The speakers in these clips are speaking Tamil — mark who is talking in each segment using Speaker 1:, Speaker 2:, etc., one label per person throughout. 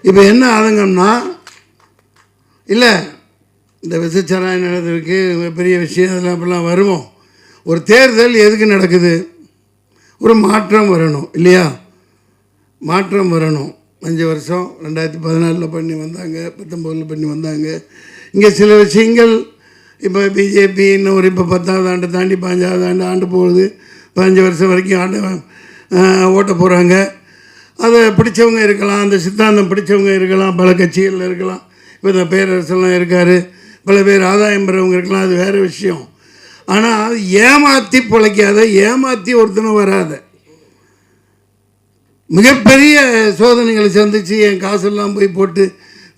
Speaker 1: இப்போ என்ன ஆதங்கம்னா, இல்லை இந்த விசச்சாராயம் நடந்திருக்கு, பெரிய விஷயம், அதெல்லாம் அப்படிலாம் வருவோம். ஒரு தேர்தல் எதுக்கு நடக்குது? ஒரு மாற்றம் வரணும் இல்லையா? மாற்றம் வரணும். 5 வருஷம் 2014 பண்ணி வந்தாங்க, 19 பண்ணி வந்தாங்க. இங்கே சில விஷயங்கள் இப்போ பிஜேபி இன்னும் ஒரு இப்போ 10வது ஆண்டு தாண்டி 15வது ஆண்டு போகுது. 15 வருஷம் வரைக்கும் ஓட்ட போகிறாங்க. அதை பிடிச்சவங்க இருக்கலாம், அந்த சித்தாந்தம் பிடிச்சவங்க இருக்கலாம், பல கட்சிகளில் இருக்கலாம். இப்போ இந்த பேரரசெல்லாம் இருக்கார், பல பேர் ஆதாயம் பெறவங்க இருக்கலாம், அது வேறு விஷயம். ஆனால் ஏமாற்றி பிழைக்காத, ஏமாற்றி ஒருத்தனும் வராத, மிகப்பெரிய சோதனைகளை சந்தித்து என் காசெல்லாம் போய் போட்டு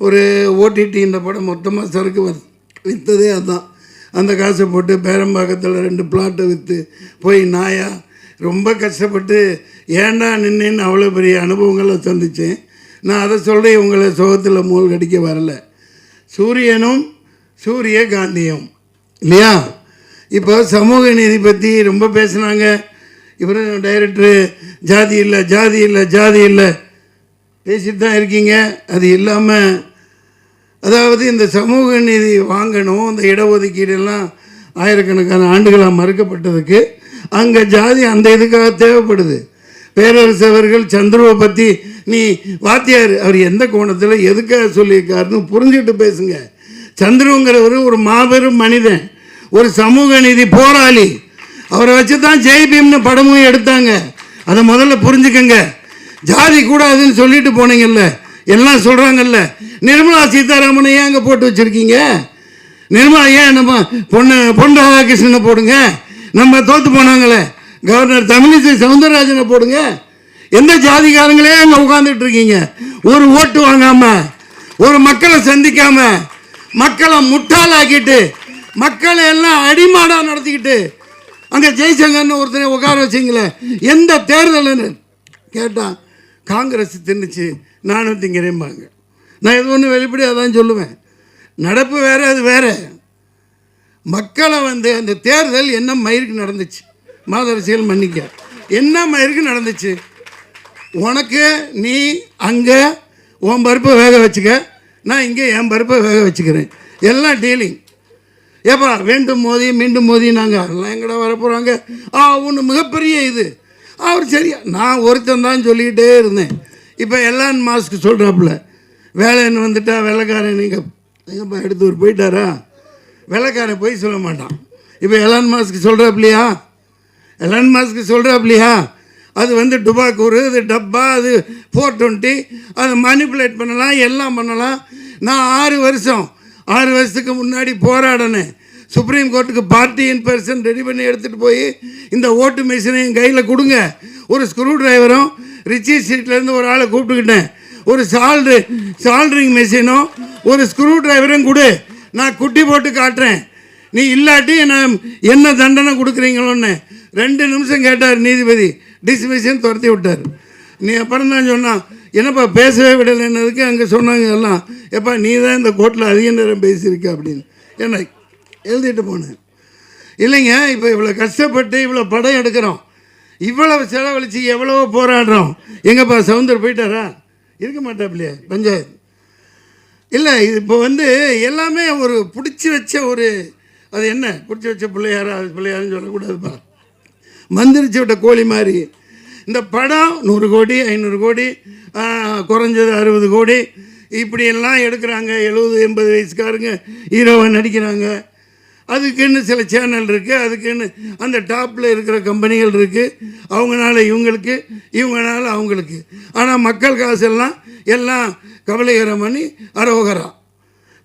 Speaker 1: ஒரு ஓடிடி இந்த படம் மொத்தமாக சரக்கு விற்றதே அதுதான். அந்த காசை போட்டு பேரம்பாக்கத்தில் 2 பிளாட்டை விற்று போய் நாயா ரொம்ப கஷ்டப்பட்டு ஏண்டா நின்னேன்னு அவ்வளோ பெரிய அனுபவங்களை சந்தித்தேன். நான் அதை சொல்கிறேன், உங்களை சோகத்தில் மூழ்கடிக்க வரல. சூரியனும் சூரியகாந்தியும் இல்லையா? இப்போ சமூக நீதி பற்றி ரொம்ப பேசுனாங்க. இவர் டைரக்டரு ஜாதி இல்லை ஜாதி இல்லை ஜாதி இல்லை பேசிட்டு தான் இருக்கீங்க. அது இல்லாமல் அதாவது இந்த சமூக நீதி வாங்கணும், இந்த இடஒதுக்கீடெல்லாம் ஆயிரக்கணக்கான ஆண்டுகளாக மறுக்கப்பட்டதுக்கு அங்கே ஜாதி அந்த இதுக்காக தேவைப்படுது. பேரரசு அவர்கள் சந்துருவை பற்றி நீ வாத்தியார் அவர் எந்த கோணத்தில் எதுக்காக சொல்லியிருக்காருன்னு புரிஞ்சுட்டு பேசுங்க. சந்துருங்கிறவர் ஒரு மாபெரும் மனிதன், ஒரு சமூக நீதி போராளி. அவரை வச்சு தான் ஜெய்பீம்னு படமும் எடுத்தாங்க. அதை முதல்ல புரிஞ்சுக்கங்க. ஜாதி கூடாதுன்னு சொல்லிட்டு போனீங்கல்ல, எல்லாம் சொல்கிறாங்கல்ல. நிர்மலா சீதாராமனை ஏன் அங்கே போட்டு வச்சுருக்கீங்க? நிர்மலா ஏன் நம்ம பொன் ராதாகிருஷ்ணனை போடுங்க. நம்ம தோற்று போனாங்களே கவர்னர் தமிழிசை சவுந்தரராஜனை போடுங்க. எந்த ஜாதிகாரங்களே அங்கே உட்காந்துட்டு இருக்கீங்க? ஒரு ஓட்டு வாங்காமல், ஒரு மக்களை சந்திக்காமல், மக்களை முட்டாளாக்கிட்டு, மக்களை எல்லாம் அடிமாடாக நடத்திக்கிட்டு அங்கே ஜெய்சங்கர்னு ஒருத்தனை உட்கார வச்சிங்களே. எந்த தேர்தல்னு கேட்டால் காங்கிரஸ் தின்னுச்சு, நானும் திங்கிறேம்பாங்க. நான் எது ஒன்று வெளிப்படையாக தான் சொல்லுவேன். நடப்பு வேறு, அது வேறு. மக்களை அந்த தேர்தல் என்ன மயிருக்கு நடந்துச்சு? மாதரசியல் மன்னிக்க என்ன மயிருக்கு நடந்துச்சு? உனக்கு நீ அங்கே உன் பருப்பை வேக வச்சுக்க, நான் இங்கே என் பருப்பை வேக வச்சுக்கிறேன். எல்லாம் டீலிங். ஏப்பா வேண்டும் மோதி மீண்டும் மோதி நாங்கள் அதெல்லாம் எங்கடா வரப்போகிறாங்க. ஒன்று மிகப்பெரிய இது. அவர் சரியா நான் ஒருத்தன் தான் சொல்லிக்கிட்டே இருந்தேன். இப்போ எலான் மாஸ்க் சொல்கிறாப்புல, வேலைன்னு வந்துட்டா வெள்ளைக்காரன் எங்கப்பா எடுத்து ஒரு போயிட்டாரா? வெள்ளைக்காரன் போய் சொல்ல மாட்டான். இப்போ எலான் மாஸ்க் சொல்கிறாப்புலையா? எலான் மாஸ்க் சொல்கிறாப்புலையா? அது டுபாக்கூர், அது டப்பா, அது 420, அதை மேனிப்புலேட் பண்ணலாம், எல்லாம் பண்ணலாம். நான் 6 வருஷத்துக்கு முன்னாடி போராடினேன். சுப்ரீம் கோர்ட்டுக்கு பார்ட்டி இன் பர்சன் ரெடி பண்ணி எடுத்துகிட்டு போய் இந்த ஓட்டு மிஷினை என் கையில் கொடுங்க. ஒரு ஸ்க்ரூ டிரைவரும் ரிச்சி ஸ்ட்ரீட்லேருந்து ஒரு ஆளை கூப்பிட்டுக்கிட்டேன். ஒரு சால்ட்ரிங் மிஷினும் ஒரு ஸ்க்ரூ டிரைவரும் கொடு, நான் குட்டி போட்டு காட்டுறேன். நீ இல்லாட்டி நான் என்ன தண்டனை கொடுக்குறீங்களோன்னு 2 நிமிஷம் கேட்டார் நீதிபதி. டிஸ்மிஷன் துரத்தி விட்டார். நீ அப்புறம் தான் சொன்னான், என்னப்பா பேசவே விடலைன்னதுக்கு அங்கே சொன்னாங்க எல்லாம், எப்பா நீ தான் இந்த கோர்ட்டில் அதிக நேரம் பேசியிருக்க அப்படின்னு என்ன எழுதிட்டு போனேன். இல்லைங்க, இப்போ இவ்வளோ கஷ்டப்பட்டு இவ்வளோ படம் எடுக்கிறோம், இவ்வளவு செலவழித்து எவ்வளவோ போராடுறோம். எங்கப்பா சவுந்தர் போயிட்டாரா? இருக்க மாட்டாப்லையே பஞ்சாயத்து இல்லை. இது இப்போ எல்லாமே ஒரு பிடிச்சி வச்ச ஒரு, அது என்ன பிடிச்சி வச்ச பிள்ளையாரா? அது பிள்ளையாருன்னு சொல்லக்கூடாதுப்பா, மந்திரிச்சு விட்ட கோழி மாதிரி. இந்த படம் 100 கோடி 500 கோடி, குறைஞ்சது 60 கோடி இப்படியெல்லாம் எடுக்கிறாங்க. 70-80 வயசுக்காரங்க ஹீரோவை நடிக்கிறாங்க. அதுக்குன்னு சில சேனல் இருக்குது, அதுக்குன்னு அந்த டாப்பில் இருக்கிற கம்பெனிகள் இருக்குது. அவங்களால இவங்களுக்கு, இவங்களால அவங்களுக்கு. ஆனால் மக்கள் காசெல்லாம் எல்லாம் கவலைகரம் பண்ணி அரோகரா.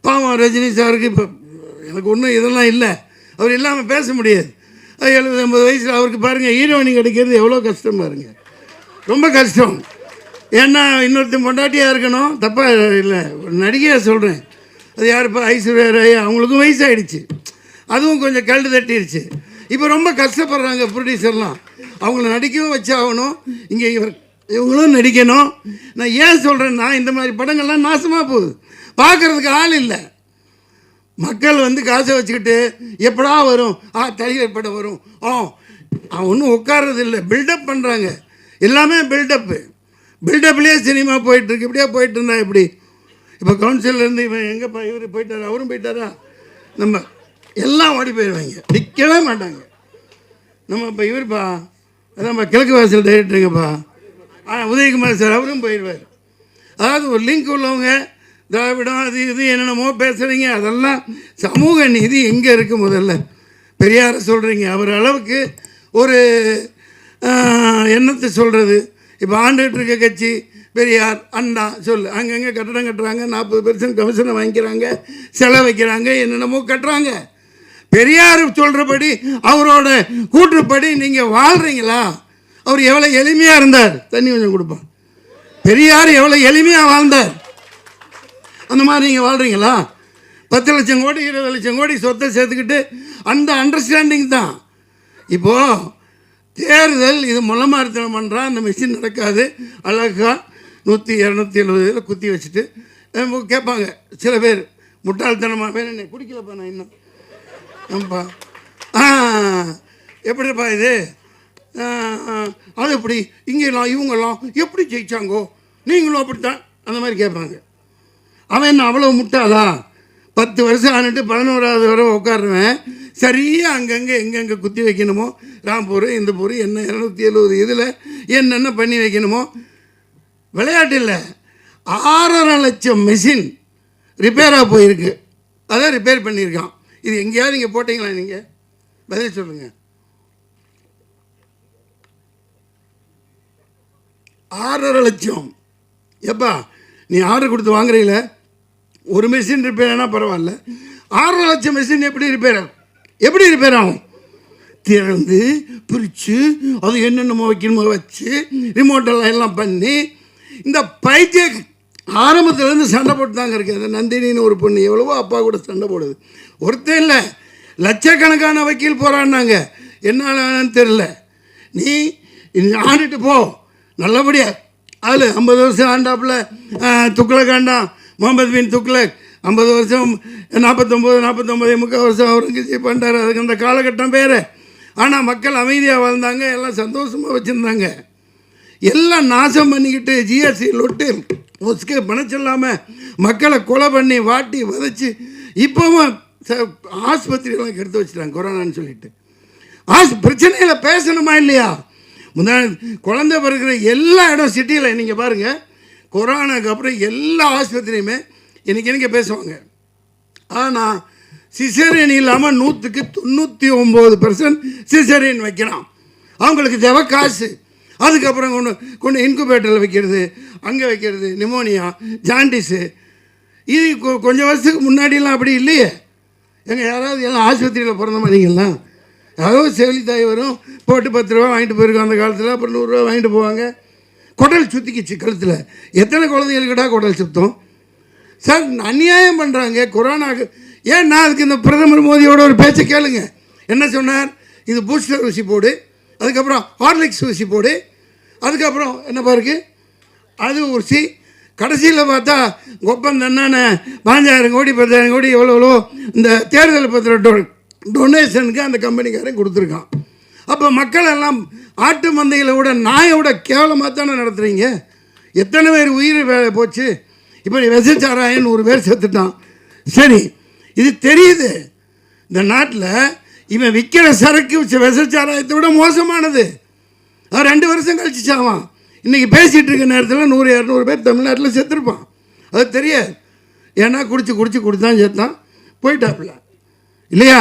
Speaker 1: பாவம் ரஜினி சாருக்கு இப்போ எனக்கு ஒன்றும் இதெல்லாம் இல்லை, அவர் இல்லாமல் பேச முடியாது. 70-80 வயசில் அவருக்கு பாருங்கள் ஹீரோயினி கிடைக்கிறது எவ்வளோ கஷ்டம் பாருங்க, ரொம்ப கஷ்டம். ஏன்னா இன்னொருத்தன் பொண்டாட்டியாக இருக்கணும், தப்பாக இல்லை, ஒரு நடிகையாக சொல்கிறேன். அது யாருப்பா? ஐஸ்வர்யா ராய். அவங்களுக்கும் வயசாகிடுச்சு, அதுவும் கொஞ்சம் கல்டு தட்டிடுச்சு. இப்போ ரொம்ப கஷ்டப்படுறாங்க ப்ரொடியூசர்லாம். அவங்கள நடிக்கவும் வச்சாகணும், இங்கே இவங்களும் நடிக்கணும். நான் ஏன் சொல்கிறேன்னா, இந்த மாதிரி படங்கள்லாம் நாசமாக போகுது, பார்க்குறதுக்கு ஆள் இல்லை. மக்கள் காசை வச்சுக்கிட்டு எப்படா வரும், தலைவர் படம் வரும், ஒன்றும் உட்கார்றது இல்லை, பில்டப் பண்ணுறாங்க. எல்லாமே பில்டப்பு. பில்டப்லேயே சினிமா போயிட்டுருக்கு. இப்படியே போயிட்டு இருந்தா எப்படி? இப்போ கவுன்சிலர்லேருந்து இவன் எங்கேப்பா இவர் போயிட்டார், அவரும் போயிட்டாரா, நம்ம எல்லாம் ஓடி போயிடுவாங்க, நிற்கவே மாட்டாங்க. நம்ம இப்போ இவருப்பா அதான்ப்பா கிழக்கு வாசல் டைரக்டருங்கப்பா உதயகுமார் சார், அவரும் போயிடுவார். அதாவது ஒரு லிங்க் உள்ளவங்க திராவிடம் அது இது என்னென்னமோ பேசுகிறீங்க, அதெல்லாம் சமூக நீதி எங்கே இருக்குது? முதல்ல பெரியாரை சொல்கிறீங்க, அவர் அளவுக்கு ஒரு எண்ணத்தை சொல்கிறது. இப்போ ஆண்டுகிட்டு இருக்க கட்சி பெரியார் அண்ணா சொல்லு, அங்கங்கே கட்டடம் கட்டுறாங்க, 40% கமிஷனை வாங்கிக்கிறாங்க, செலவு வைக்கிறாங்க, என்னென்னமோ கட்டுறாங்க. பெரியார் சொல்கிறபடி அவரோட கூற்றுப்படி நீங்கள் வாழ்கிறீங்களா? அவர் எவ்வளோ எளிமையாக இருந்தார், தண்ணி கொஞ்சம் கொடுப்பான். பெரியார் எவ்வளோ எளிமையாக வாழ்ந்தார், அந்த மாதிரி நீங்கள் வாழ்கிறீங்களா? 10 லட்சம் கோடி 20 லட்சம் கோடி சொத்தை சேர்த்துக்கிட்டு அந்த அண்டர்ஸ்டாண்டிங் தான். இப்போது தேர்தல் இது முளமாரித்தனம் பண்ணுறான், அந்த மிஷின் நடக்காது. அழகாக 100 270 குத்தி வச்சுட்டு கேட்பாங்க சில பேர் முட்டாள்தனமாக, வேணும் குடிக்கலப்பா நான் இன்னும் ஆமாப்பா எப்படிப்பா இது அது எப்படி இங்கெல்லாம் இவங்கெல்லாம் எப்படி ஜெயிச்சாங்கோ, நீங்களும் அப்படித்தான், அந்த மாதிரி கேட்பாங்க. அவன் என்ன அவ்வளோ முட்டாளா? 10 வருஷம் ஆனிட்டு 11வது வரை உட்காருவேன், சரியாக அங்கங்கே எங்கெங்கே குத்தி வைக்கணுமோ, ராம்பூர் இந்தப்பூர் என்ன 270 இதில் என்னென்ன பண்ணி வைக்கணுமோ. விளையாட்டு இல்லை, 6.5 லட்சம் மெஷின் ரிப்பேராக போயிருக்கு, அதான் ரிப்பேர் பண்ணியிருக்கான். இது எங்கேயாவது நீங்கள் போட்டிங்களா? நீங்கள் பதில் சொல்லுங்கள். 6.5 லட்சம் எப்பா நீ ஆர்டர் கொடுத்து வாங்குறீங்கள, ஒரு மெஷின் ரிப்பேர் ஆனால் பரவாயில்ல, 6.5 லட்சம் மெஷின் எப்படி ரிப்பேர் ஆகும்? எப்படி ரிப்பேர் ஆகும்? திறந்து பிரித்து அது என்னென்னமோ வைக்கணுமோ வச்சு ரிமோட்டெல்லாம் எல்லாம் பண்ணி, இந்த பைத்திய ஆரம்பத்துலேருந்து சண்டை போட்டு தாங்க இருக்குது. அந்த நந்தினின்னு ஒரு பொண்ணு எவ்வளவோ அப்பா கூட சண்டை போடுது. ஒருத்தர் இல்லை, லட்சக்கணக்கான வக்கீல் போகிறான்னாங்க, என்னான்னு தெரில. நீ ஆடிட்டு போ நல்லபடியா. அதில் 50 வருஷம் ஆண்டாப்பில் துக்ளக் ஆண்டான், முகமது பின் துக்ளக் 50 வருஷம் 49 முக்கால் வருஷம் அவுரங்கசீப் பண்ணுறாரு. அதுக்கு அந்த காலகட்டம் வேறு. ஆனால் மக்கள் அமைதியாக வாழ்ந்தாங்க, எல்லாம் சந்தோஷமாக வச்சுருந்தாங்க. எல்லாம் நாசம் பண்ணிக்கிட்டு ஜிஎஸ்டி லொட்டு ஒஸ்கே பணச்சொல்லாமல் மக்களை கொலை பண்ணி வாட்டி வதைச்சி இப்போவும் ஆஸ்பத்திரியெல்லாம் கெடுத்து வச்சுட்டாங்க கொரோனான்னு சொல்லிட்டு. பிரச்சனையில் பேசணுமா இல்லையா? குழந்தை பிறகுற எல்லா இடம் சிட்டியில் நீங்கள் பாருங்கள், கொரோனாக்கு அப்புறம் எல்லா ஆஸ்பத்திரியுமே எனக்கு பேசுவாங்க. ஆனால் சிசேரியன் இல்லாமல் 100க்கு 99% சிசேரியன் வைக்கிறான். அவங்களுக்கு தேவை காசு. அதுக்கப்புறம் கொண்டு இன்குபேட்டரில் வைக்கிறது, அங்கே வைக்கிறது, நிமோனியா, ஜாண்டிஸு. இது கொஞ்சம் வருஷத்துக்கு முன்னாடியெல்லாம் அப்படி இல்லையே. எங்கள் யாராவது எல்லாம் ஆஸ்பத்திரியில் பிறந்த மாதிரிங்கெல்லாம் யாராவது செவிலித்தாய் வரும், போட்டு 10 ரூபா வாங்கிட்டு போயிருக்கோம் அந்த காலத்தில். அப்புறம் 100 ரூபா வாங்கிட்டு போவாங்க. குடல் சுற்றிக்கிச்சு கழுத்தில். எத்தனை குழந்தைகளுக்கிட்டா குடல் சுத்தம்? சார் அநியாயம் பண்ணுறாங்க கொரோனாக்கு. ஏன் நான் அதுக்கு இந்த பிரதமர் மோடியோட ஒரு பேச்சை கேளுங்க. என்ன சொன்னார்? இது பூஸ்டர் ஊசி போடு, அதுக்கப்புறம் ஹார்லிக்ஸ் ஊசி போடு, அதுக்கப்புறம் என்னப்பா இருக்குது அது ஊசி. கடைசியில் பார்த்தா ஒப்பந்தம் என்னென்ன 5,000 கோடி 10,000 கோடி எவ்வளோ இந்த தேர்தல் பத்திர டொனேஷனுக்கு அந்த கம்பெனிக்காரன் கொடுத்துருக்கான். அப்போ மக்கள் எல்லாம் ஆட்டு மந்தைகளை விட நாயோட கேவலமாக தானே நடத்துகிறீங்க. எத்தனை பேர் உயிர் போச்சு. இப்போ விசச்சாராயன் 100 பேர் செத்துட்டான். சரி, இது தெரியுது. இந்த நாட்டில் இவன் விற்கிற சரக்கு விசச்சாராயத்தை விட மோசமானது. அவன் 2 வருஷம் கழிச்சு சாவான். இன்றைக்கி பேசிகிட்டு இருக்க நேரத்தில் 100-200 பேர் தமிழ்நாட்டில் செத்துருப்பான். அது தெரியாது. ஏன்னா குடிச்சு தான் செத்தான், போயிட்டாப்புல இல்லையா?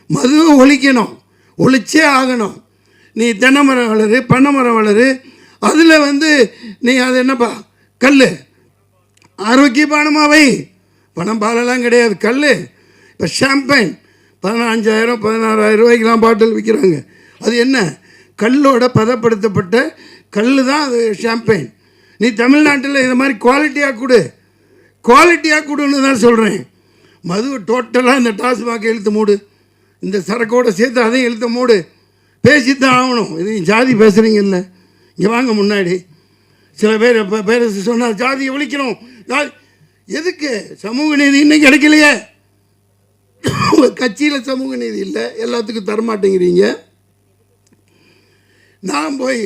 Speaker 1: மது ஒழிக்கணும், ஒழிச்சே ஆகணும். நீ தென்னை மரம் வளரு, பண்ணை மரம் வளரு, அதில் நீ அது என்னப்பா கல் ஆரோக்கியமானமாவை, பணம் பாலெல்லாம் கிடையாது, கல். இப்போ ஷாம்பைன் 15,000 16,000 ரூபாய்க்கெலாம் பாட்டில் விற்கிறாங்க. அது என்ன? கல்லோட பதப்படுத்தப்பட்ட கல் தான் அது ஷாம்பைன். நீ தமிழ்நாட்டில் இந்த மாதிரி குவாலிட்டியாக கொடுன்னு தான் சொல்கிறேன். மது டோட்டலாக இந்த டாஸ்மாக் இழுத்து மூடு, இந்த சரக்கோடு சேர்த்து அதையும் இழுத்து மூடு. பேசித்தான் ஆகணும். இது ஜாதி பேசுகிறீங்க இல்லை, இங்கே வாங்க முன்னாடி. சில பேர் இப்போ பேர் சொன்னால் ஜாதியை ஒழிக்கணும். எதுக்கு? சமூக நீதி இன்னும் கிடைக்கலையே. கட்சியில் சமூக நீதி இல்லை, எல்லாத்துக்கும் தரமாட்டேங்கிறீங்க. நான் போய்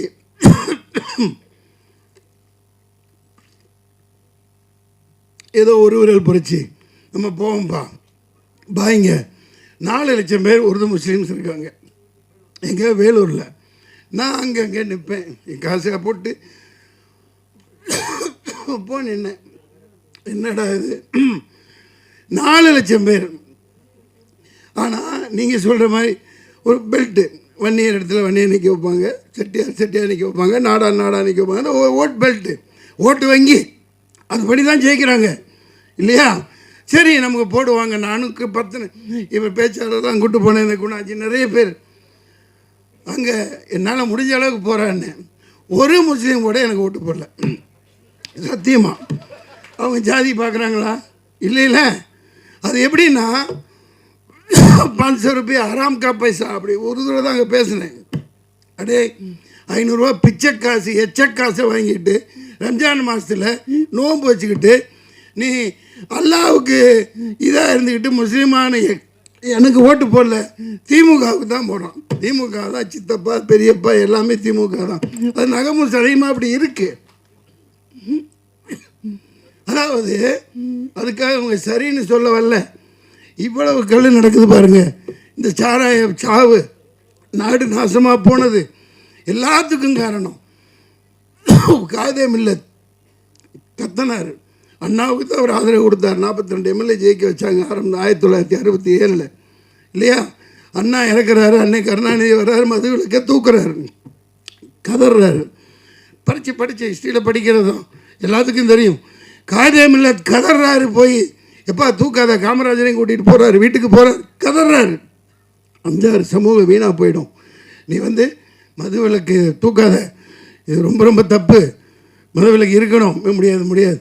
Speaker 1: ஏதோ ஒரு விரல் பொறிச்சு நம்ம போவோம்ப்பா பாய்ங்க 4 லட்சம் பேர் உருது முஸ்லீம்ஸ் இருக்காங்க எங்கே வேலூரில். நான் அங்கே நிற்பேன், என் காசை போட்டு நின்னேன். என்னடா இது 4 லட்சம் பேர். ஆனால் நீங்கள் சொல்கிற மாதிரி ஒரு பெல்ட்டு வன்னியர் இடத்துல வன்னியர் நிற்க வைப்பாங்க, செட்டியார் நிற்க வைப்பாங்க, நாடா நிற்க வைப்பாங்க. அந்த ஓட் பெல்ட்டு ஓட்டு வங்கி அதுபடி தான் ஜெயிக்கிறாங்க இல்லையா? சரி நமக்கு போடுவாங்க. நானுக்கு 10 இப்போ பேச்சாளர்லாம் கூட்டு போனேன், இந்த குணாச்சி நிறைய பேர் அங்கே என்னால் முடிஞ்ச அளவுக்கு போகிறான்னு. ஒரு முஸ்லீம் கூட எனக்கு ஓட்டு போடல சத்தியமாக. அவங்க ஜாதி பார்க்குறாங்களா? இல்லை. அது எப்படின்னா 500 रुपये ஆராம் கா பைசா அப்படி ஒரு தடவை தான் அங்கே பேசினேன். அடே 500 ரூபா பிச்சை காசு எச்சக்காசை வாங்கிட்டு ரம்ஜான் மாதத்தில் நோன்பு வச்சுக்கிட்டு நீ அல்லாவுக்கு இதாக இருந்துக்கிட்டு முஸ்லீமான எனக்கு ஓட்டு போடல, திமுகவுக்கு தான் போடுறோம். திமுக தான் சித்தப்பா பெரியப்பா எல்லாமே திமுக தான். அது நகமும் சடையுமா அப்படி இருக்குது. அதாவது அதுக்காக அவங்க சரின்னு சொல்ல வரல. இவ்வளவு கல் நடக்குது பாருங்கள். இந்த சாராய சாவு, நாடு நாசமாக போனது எல்லாத்துக்கும் காரணம் காதே மில்லத் கத்தனார். அண்ணாவுக்கு தான் அவர் ஆதரவு கொடுத்தார். 42 எம்எல்ஏ ஜெயிக்க வச்சாங்க 1967 இல்லையா? அண்ணா இறக்குறாரு, அன்னை கருணாநிதி வர்றாரு, மதுவிலக்க தூக்குறாரு, கதறாரு. படித்து ஹிஸ்ட்ரியில் படிக்கிறதும் எல்லாத்துக்கும் தெரியும். காதே மில்லத் கதறாரு, போய் எப்பா தூக்காத, காமராஜரையும் கூட்டிகிட்டு போகிறாரு, வீட்டுக்கு போகிறார், கதறாரு. 5-6 சமூகம் வீணாக போயிடும். நீ மதுவிலக்கு தூக்காத, இது ரொம்ப ரொம்ப தப்பு, மதுவிலக்கு இருக்கணும். முடியாது.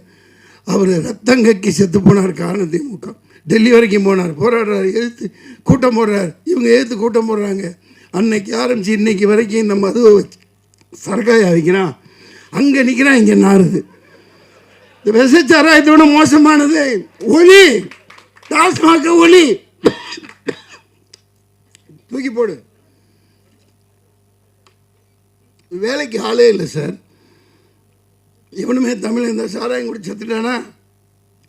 Speaker 1: அவர் ரத்தங்கக்கி செத்து போனார் காரணம் திமுக. டெல்லி வரைக்கும் போனார், போராடுறாரு, எதிர்த்து கூட்டம் போடுறாரு. இவங்க எதிர்த்து கூட்டம் போடுறாங்க. அன்னைக்கு ஆரம்பித்து இன்னைக்கு வரைக்கும் இந்த மதுவை வச்சு சரக்காய வைக்கிறான், அங்கே நிற்கிறான், இங்கே நாறுது. இந்த விசச்சாராயத்தோட மோசமானது ஒளி, டாஸ்மாக ஒளி தூக்கி போடு. வேலைக்கு ஆளே இல்லை சார். இவனுமே தமிழ் இந்த சாராயம் குடி செத்துட்டானா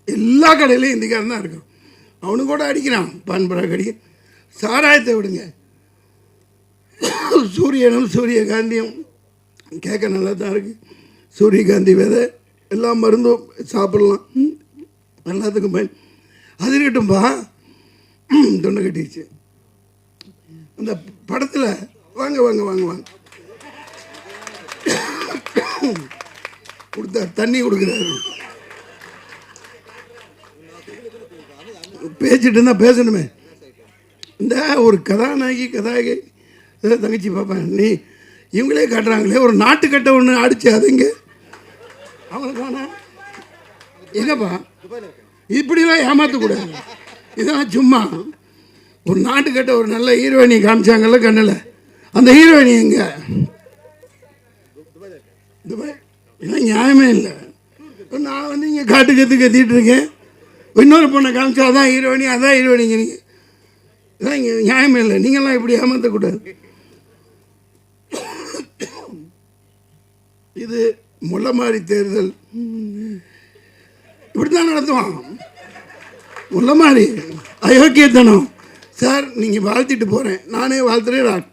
Speaker 1: எல்லா கடையிலையும் இந்திக்காரன் தான் இருக்கும். அவனு கூட அடிக்கிறான், பான்பராக அடிக்க. சாராயத்தை விடுங்க, சூரியனும் சூரியகாந்தியும் கேட்க நல்லா தான் இருக்குது. சூரியகாந்தி விதை எல்லா மருந்தும் சாப்பிடலாம், எல்லாத்துக்கும் பயன். அது இருக்கட்டும்பா. தொண்டை கட்டிடுச்சு. அந்த படத்தில் வாங்க கொடுத்தார், தண்ணி கொடுக்குறாரு. பேசிட்டு இருந்தால் பேசணுமே. இந்த ஒரு கதாநாயகி தங்கச்சி பார்ப்பேன், நீ இவங்களே காட்டுறாங்களே ஒரு நாட்டுக்கட்டை ஒன்று அடிச்சு, அதுங்க அவங்களுக்கான எங்கப்பா இப்படிலாம் ஏமாற்றக்கூடாது. இதெல்லாம் சும்மா ஒரு நாட்டுக்கட்ட ஒரு நல்ல ஹீரோயினி காமிச்சாங்கல்ல கண்ணில், அந்த ஹீரோயினி எங்கே? துபாய். இதெல்லாம் நியாயமே இல்லை. நான் இங்கே கத்திட்டு இருக்கேன், இன்னொரு பொண்ணை காமிச்சா அதான் ஹீரோயினிங்க. நீங்கள் இதான் இங்கே நியாயமே இல்லை. நீங்கள்லாம் இப்படி ஏமாற்றக்கூடாது. இது முள்ளமாரி தேர்தல் இப்படித்தான் நடத்துவான். முள்ளமாரி அயோக்கியத்தனம் சார். நீங்கள் வாழ்த்திட்டு போகிறேன், நானே வாழ்த்துறேன்,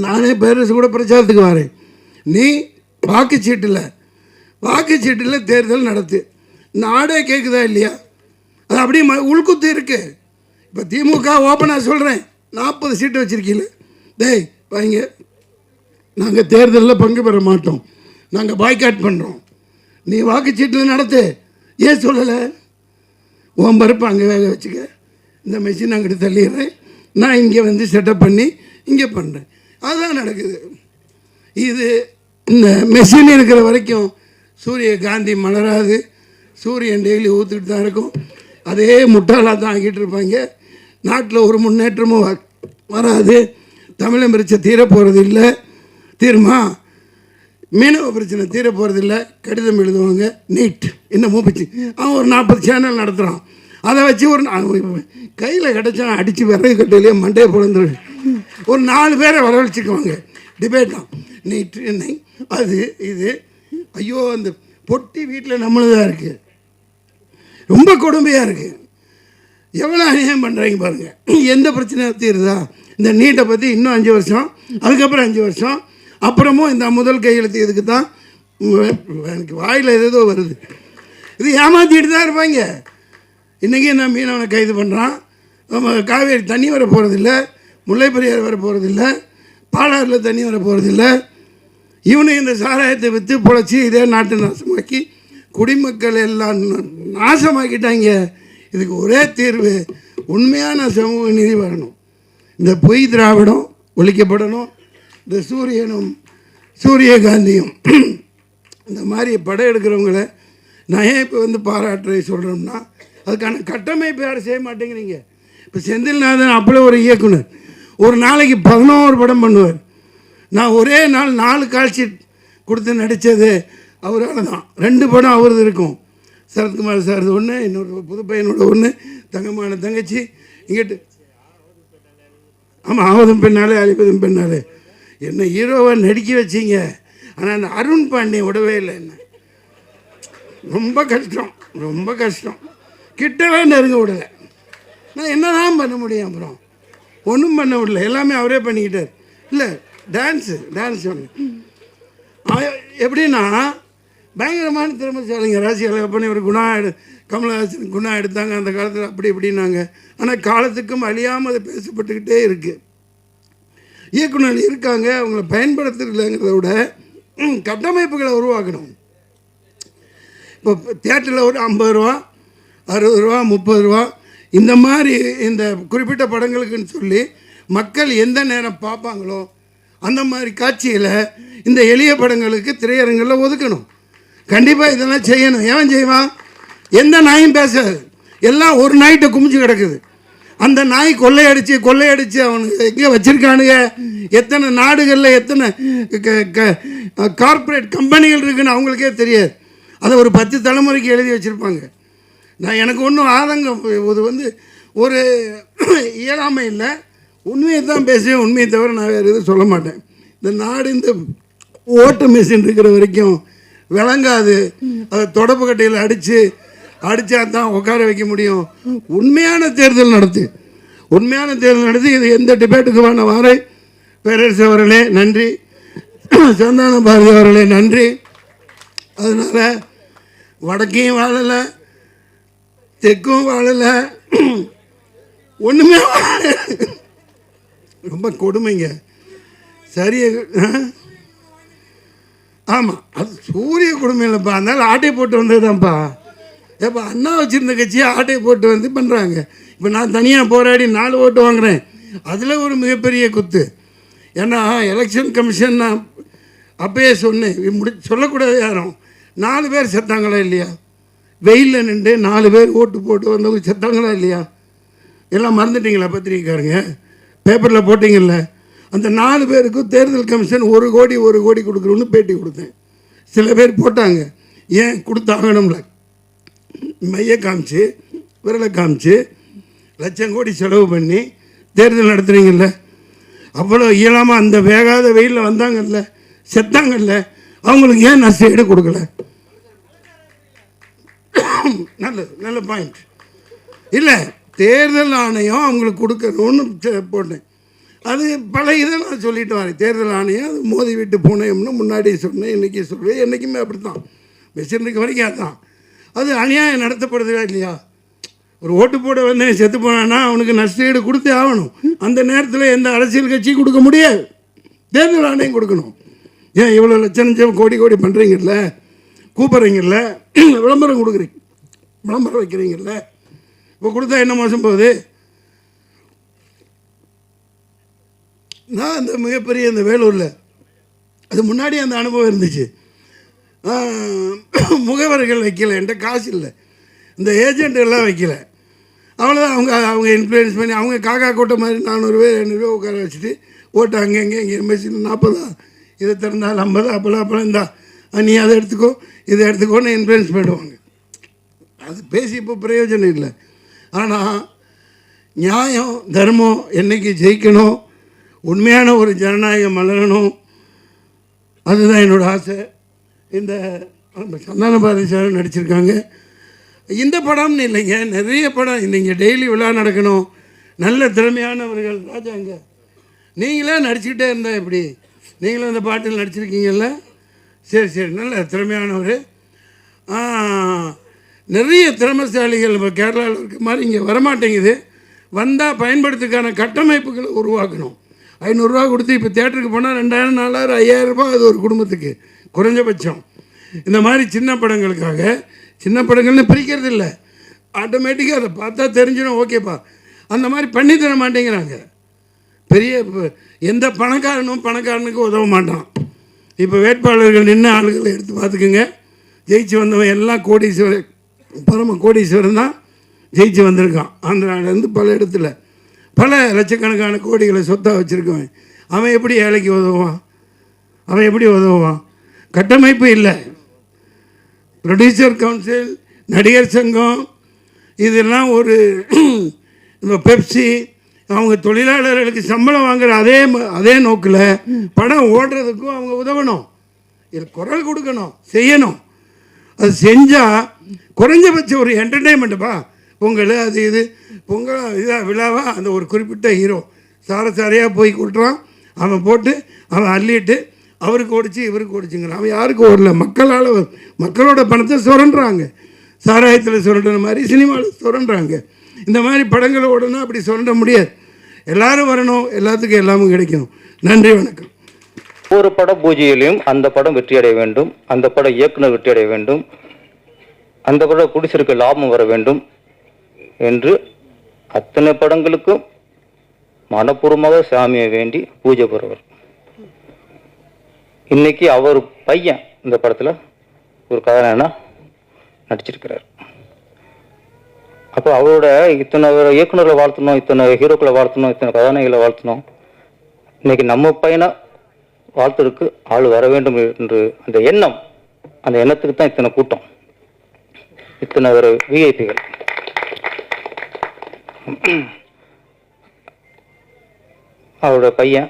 Speaker 1: நானே பேரரசு கூட பிரச்சாரத்துக்கு வரேன். நீ வாக்குச்சீட்டில் தேர்தல் நடத்து. நாடே கேட்குதா இல்லையா? அது அப்படியே உள்குத்து இருக்குது. இப்போ திமுக ஓப்பனாக சொல்கிறேன், 40 சீட்டு வச்சுருக்கீங்களே, டேய் வாங்க, நாங்கள் தேர்தலில் பங்கு பெற மாட்டோம், நாங்கள் பாய்காட் பண்ணுறோம். நீ வாக்குச்சீட்டில் நடத்து. ஏன் சொல்லலை? உன் பருப்பு அங்கே வேக வச்சுக்க, இந்த மெஷின் அங்கிட்டு தள்ளிடுறேன், நான் இங்கே செட்டப் பண்ணி இங்கே பண்ணுறேன். அதுதான் நடக்குது. இது இந்த மெஷின் இருக்கிற வரைக்கும் சூரியகாந்தி மலராது. சூரியன் டெய்லி ஊற்றிட்டு தான் இருக்கும். அதே முட்டாளாக தான் ஆக்கிட்டு இருப்பாங்க. நாட்டில் ஒரு முன்னேற்றமும் வராது. தமிழன் பிரச்சனை தீரப்போகிறது இல்லை. தீருமா? மீனவ பிரச்சனை தீரப்போகிறதில்லை. கடிதம் எழுதுவாங்க, நீட் இன்னும் மூப்பிச்சு. அவன் ஒரு 40 சேனல் நடத்துகிறான். அதை வச்சு ஒரு கையில் கிடச்சா அடித்து விறகு கட்டையிலேயே மண்டையை பிறந்துரு. ஒரு 4 பேரை வரவழைச்சிக்குவாங்க, டிபேட் தான். நீட் என்ன அது இது. ஐயோ, அந்த பொட்டி வீட்டில் நம்மளுதான் இருக்குது. ரொம்ப கொடுமையாக இருக்குது. எவ்வளோ அநியாயம் பண்ணுறீங்க பாருங்கள். எந்த பிரச்சனையும் தீருதா? இந்த நீட்டை பற்றி இன்னும் 5 வருஷம், அதுக்கப்புறம் 5 வருஷம், அப்புறமும் இந்த முதல் கையெழுத்து இதுக்கு தான். எனக்கு வாயில் ஏதோ வருது. இது ஏமாற்றிட்டு தான் இருப்பாங்க. இன்றைக்கி நான் மீனவனை கைது பண்ணுறான். காவேரி தண்ணி வர போகிறதில்ல, முல்லை பெரியார் வர போகிறதில்ல, பாலாறில் தண்ணி வர போகிறதில்ல. இவனு இந்த சாராயத்தை விற்று பொழைச்சி இதே நாட்டை நாசமாக்கி குடிமக்கள் எல்லாம் நாசமாக்கிட்டாங்க. இதுக்கு ஒரே தீர்வு உண்மையான சமூக நீதி வரணும். இந்த பொய் திராவிடம் ஒழிக்கப்படணும். இந்த சூரியகாந்தியும் இந்த மாதிரி படம் எடுக்கிறவங்கள நான் ஏன் இப்போ பாராட்டுறை சொல்கிறோம்னா, அதுக்கான கட்டமைப்பு யாரும் செய்ய மாட்டேங்கிறீங்க. இப்போ செந்தில்நாதன் அப்படி ஒரு இயக்குனர் ஒரு நாளைக்கு 11 படம் பண்ணுவார். நான் ஒரே நாள் 4 காட்சி கொடுத்து நடித்தது அவரால் தான். 2 படம் அவரது இருக்கும். சரத்குமார் சார் ஒன்று, இன்னொரு புது பையனோட ஒன்று, தங்கமான தங்கச்சி. இங்கிட்டு ஆமாம், ஆவதும் பெண்ணாலே அழிப்பதும் பெண்ணாலே என்ன ஹீரோவை நடிக்க வச்சிங்க. ஆனால் அந்த அருண் பாண்டியன் விடவே இல்லை. என்ன ரொம்ப கஷ்டம், ரொம்ப கஷ்டம். கிட்டவே நெருங்க விடலை. நான் என்ன தான் பண்ண முடியும்? அப்புறம் ஒன்றும் பண்ண விடல, எல்லாமே அவரே பண்ணிக்கிட்டார். இல்லை டான்ஸ் ஒன்று எப்படின்னா பயங்கரமான திறமைசாலிங்க. ராசி அழகப்பண்ணி ஒரு கமலஹாசன் குணா எடுத்தாங்க அந்த காலத்தில், அப்படி இப்படின்னாங்க. ஆனால் காலத்துக்கும் அழியாமல் அது பேசப்பட்டுக்கிட்டே இருக்குது. இயக்குநர்கள் இருக்காங்க, அவங்கள பயன்படுத்துறதுங்கிறத விட கட்டமைப்புகளை உருவாக்கணும். இப்போ தியேட்டரில் ஒரு 50 ரூபா, 60 ரூபா, 30 ரூபா இந்த மாதிரி இந்த குறிப்பிட்ட படங்களுக்குன்னு சொல்லி மக்கள் எந்த நேரம் பார்ப்பாங்களோ அந்த மாதிரி காட்சியில் இந்த எளிய படங்களுக்கு திரையரங்கில் ஒதுக்கணும். கண்டிப்பாக இதெல்லாம் செய்யணும். ஏன் செய்வான்? எந்த நாயும் பேசாது. எல்லாம் ஒரு நாய்கிட்ட குமிச்சு கிடக்குது. அந்த நாய் கொள்ளையடிச்சு அவனுக்கு எங்கே வச்சுருக்கானுங்க, எத்தனை நாடுகளில் எத்தனை கார்ப்பரேட் கம்பெனிகள் இருக்குன்னு அவங்களுக்கே தெரியாது. அதை ஒரு 10 தலைமுறைக்கு எழுதி வச்சுருப்பாங்க. எனக்கு ஒன்றும் ஆதங்கம், இது ஒரு இயலாமை இல்லை. உண்மையை தான் பேசுவேன், உண்மையை தவிர நான் வேறு எதுவும் சொல்ல மாட்டேன். இந்த நாடு இந்த ஓட்டு மிஷின் இருக்கிற வரைக்கும் விளங்காது. அதை தொடப்பு கட்டையில் அடித்தா தான் உட்கார வைக்க முடியும். உண்மையான தேர்தல் நடத்து. இது எந்த டிபேட்டுக்கு வேண வாரேன். பேரரசு அவர்களே நன்றி, சந்தான பாரதி அவர்களே நன்றி. அதனால் வடக்கையும் வாழலை, தெற்கும் வாழலை, ஒன்றுமே ரொம்ப கொடுமைங்க. சரியா? ஆமாம், அது சூரிய கொடுமை இல்லைப்பா. அதனால் ஆட்டையை போட்டு வந்தது தான்ப்பா. ஏப்பா அண்ணா வச்சுருந்த கட்சியை ஆட்டையை போட்டு வந்து பண்ணுறாங்க. இப்போ நான் தனியாக போராடி 4 ஓட்டு வாங்குகிறேன். அதில் ஒரு மிகப்பெரிய குத்து. ஏன்னா எலெக்ஷன் கமிஷன் நான் அப்பயே சொன்னேன், சொல்லக்கூடாது யாரும். 4 பேர் செத்தாங்களா இல்லையா? வெயிலில் நின்று 4 பேர் ஓட்டு போட்டு வந்தவங்க செத்தாங்களா இல்லையா? எல்லாம் மறந்துட்டீங்களா? பத்திரிக்கைக்காரங்க பேப்பரில் போட்டிங்கல்ல. அந்த 4 பேருக்கும் தேர்தல் கமிஷன் 1 கோடி கொடுக்குறோன்னு பேட்டி கொடுத்தேன். சில பேர் போட்டாங்க, ஏன் கொடுத்தாகணும்ல. மைய காமிச்சு விரலை காமிச்சு லட்சம் கோடி செலவு பண்ணி தேர்தல் நடத்துறீங்கல்ல. அவ்வளோ இயலாமல் அந்த வேகாத வெயிலில் வந்தாங்கல்ல, செத்தாங்கல்ல, அவங்களுக்கு ஏன் நஷ்டஈடு கொடுக்கல? நல்ல பாயிண்ட். இல்லை, தேர்தல் ஆணையம் அவங்களுக்கு கொடுக்கணும்னு போட்டேன். அது பல இதை நான் சொல்லிட்டு வரேன். தேர்தல் ஆணையம் அது மோதி விட்டு பூனையம்னு முன்னாடி சொன்னேன், இன்றைக்கி சொல்லுவேன், என்றைக்குமே அப்படி தான் வச்சுருக்க வரைக்கும். அதுதான் அது அநியாயம் நடத்தப்படுதா இல்லையா? ஒரு ஓட்டு போட வந்து செத்து போனான்னா அவனுக்கு நஷ்டஈடு கொடுத்தே ஆகணும். அந்த நேரத்தில் எந்த அரசியல் கட்சியும் கொடுக்க முடியாது, தேர்தல் ஆணையம் கொடுக்கணும். ஏன் இவ்வளோ லட்சம் கோடி பண்ணுறீங்கல்ல, கூப்பிட்றீங்கல்ல, விளம்பரம் வைக்கிறீங்கல்ல, இப்போ கொடுத்தா என்ன மோசம் போகுது? நான் அந்த மிகப்பெரிய இந்த வேலூரில் அது முன்னாடி அந்த அனுபவம் இருந்துச்சு. முகவர்கள் வைக்கல, என்கிட்ட காசு இல்லை, இந்த ஏஜென்ட்டுகள்லாம் வைக்கல. அவ்வளோதான். அவங்க இன்ஃப்ளூயன்ஸ் பண்ணி அவங்க காக்கா கூட்ட மாதிரி 400 பேர் 500 ரூபா உட்கார வச்சுட்டு ஓட்டு அங்கே எம்எஸ்சி 40 இதை திறந்தால் 50 அப்போலாம் இந்தா நீ அதை எடுத்துக்கோ இதை எடுத்துக்கோன்னு இன்ஃப்ளூயன்ஸ் பண்ணிடுவாங்க. அது பேசி இப்போ பிரயோஜனம் இல்லை. ஆனால் நியாயம் தர்மம் என்றைக்கு ஜெயிக்கணும், உண்மையான ஒரு ஜனநாயகம் மலரணும், அதுதான் என்னோடய ஆசை. இந்த சந்தான பாரதி சார் நடிச்சிருக்காங்க. இந்த படம்னு இல்லைங்க, நிறைய படம். நீங்கள் டெய்லி விழா நடக்கணும், நல்ல திறமையானவர்கள். ராஜாங்க நீங்களே நடிச்சுக்கிட்டே இருந்தால் எப்படி? நீங்களும் இந்த பாட்டில் நடிச்சிருக்கீங்கல்ல, சரி சரி, நல்ல திறமையானவர். நிறைய திறமைசாலிகள் இப்போ கேரளாவில் இருக்க மாதிரி இங்கே வரமாட்டேங்குது. வந்தால் பயன்படுத்துக்கான கட்டமைப்புகளை உருவாக்கணும். 500 ரூபா கொடுத்து இப்போ தேட்டருக்கு போனால் 2000, 4000, 5000 ரூபாய் அது ஒரு குடும்பத்துக்கு குறைஞ்சபட்சம். இந்த மாதிரி சின்ன படங்களுக்காக, சின்ன படங்கள்னு பிரிக்கிறது இல்லை, ஆட்டோமேட்டிக்காக அதை பார்த்தா தெரிஞ்சிடும், ஓகேப்பா. அந்த மாதிரி பண்ணி தர மாட்டேங்கிறாங்க. பெரிய எந்த பணக்காரனுக்கு உதவ மாட்டான். இப்போ வேட்பாளர்கள் நின்று ஆளுகளை எடுத்து பார்த்துக்குங்க. ஜெயிச்சு வந்தவன் எல்லாம் கோடீஸ்வரன், பரம கோடீஸ்வரன் தான் ஜெயிச்சு வந்திருக்கான். ஆந்திராவிலேருந்து பல இடத்துல பல லட்சக்கணக்கான கோடிகளை சொத்தாக வச்சுருக்கவன். அவன் எப்படி ஏழைக்கு உதவுவான்? அவன் எப்படி உதவுவான்? கட்டமைப்பு இல்லை. ப்ரொடியூசர் கவுன்சில், நடிகர் சங்கம், இதெல்லாம் ஒரு இந்த பெப்சி, அவங்க தொழிலாளர்களுக்கு சம்பளம் வாங்குகிற அதே நோக்கில் படம் ஓடுறதுக்கும் அவங்க உதவணும். இதில் குரல் கொடுக்கணும், செய்யணும். அது செஞ்சால் குறைஞ்சபட்சம் ஒரு என்டர்டெயின்மெண்ட்டுப்பா. பொங்கல் அது இது, பொங்கல் இதாக விழாவாக அந்த ஒரு குறிப்பிட்ட ஹீரோ சாரையாக போய் கொடுத்துறான். அவன் போட்டு அவன் அள்ளிட்டு அவருக்கு ஓடிச்சு இவருக்கு ஓடிச்சுங்கிறான். அவன் யாருக்கு ஓடல, மக்களோட பணத்தை சுரண்டுறாங்க. சாராயத்தில் சுரண்டுற மாதிரி சினிமாவில் சுரண்டுறாங்க. இந்த மாதிரி படங்களை ஓடனா அப்படி சுரண்ட முடியாது. எல்லாரும் வரணும், எல்லாத்துக்கும் எல்லாமும் கிடைக்கணும். நன்றி, வணக்கம்.
Speaker 2: ஒவ்வொரு பட பூஜையிலையும் அந்த படம் வெற்றியடைய வேண்டும், அந்த பட இயக்குனர் வெற்றியடைய வேண்டும், அந்த பட குடிசிற்கு லாபம் வர வேண்டும் என்று அத்தனை படங்களுக்கும் மனப்பூர்வமாக சாமியை வேண்டி பூஜை பெறுவர். இன்னைக்கு அவர் பையன் இந்த படத்தில் ஒரு கதாநாயகனா நடிச்சிருக்கிறார். அப்போ அவரோட இத்தனை இயக்குநர்களை வாழ்த்தணும், இத்தனை ஹீரோக்களை வாழ்த்தணும், இத்தனை கதாநாயகிகளை வாழ்த்தணும். இன்னைக்கு நம்ம பையனை வாழ்த்துறதுக்கு ஆள் வர வேண்டும் என்று அந்த எண்ணம், அந்த எண்ணத்துக்கு தான் இத்தனை கூட்டம், இத்தனை ஒரு விஐபிகள். அவரோட பையன்